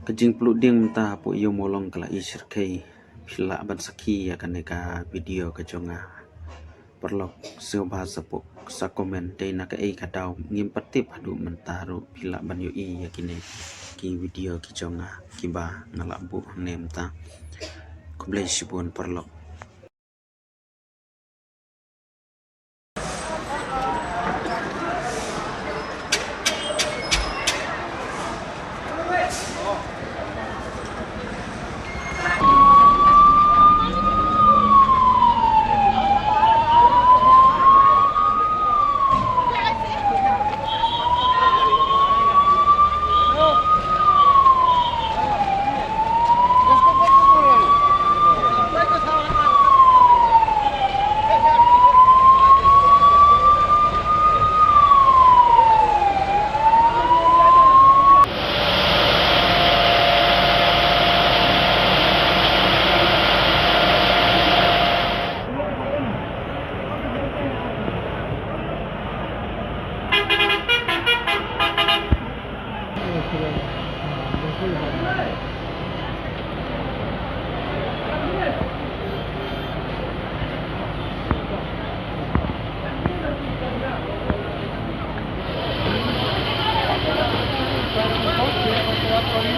Kajing peluding mentah po iyo molong kala isir kay pila ban saki akan neka video kejonga perlok seo bahasa po sa komen day naka ei kadau ngim patip hadu mentah ru pila ban yo i yakine ki video kejonga kiba ngalak bu ne mentah kublai shibun perlok.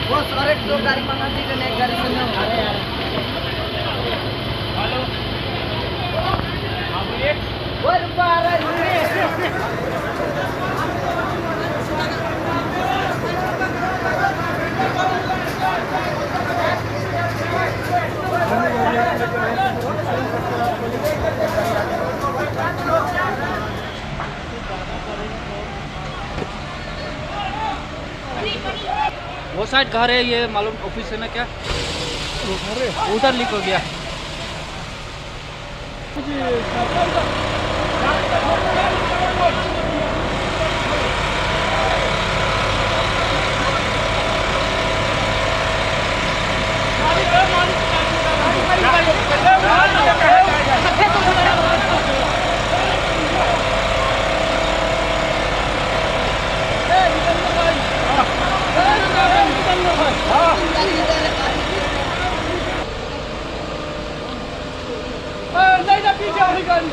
बस अरे दो गाड़ी मंगा दी एक गाड़ी से ना अरे यार हेलो अब ये वो रुपया आ रहा वो साइड घर है ये मालूम ऑफिस है ना क्या उधर लीक हो गया नहीं ना पीछे वाली गाड़ी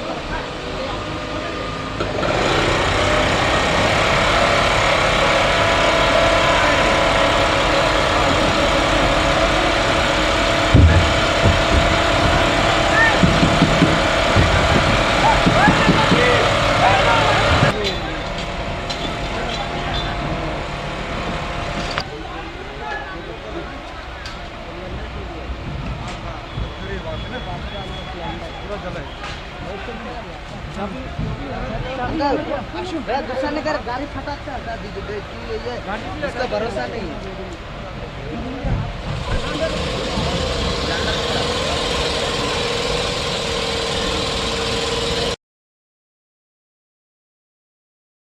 दूसरा ने गाड़ी फटाता है इसका भरोसा नहीं है।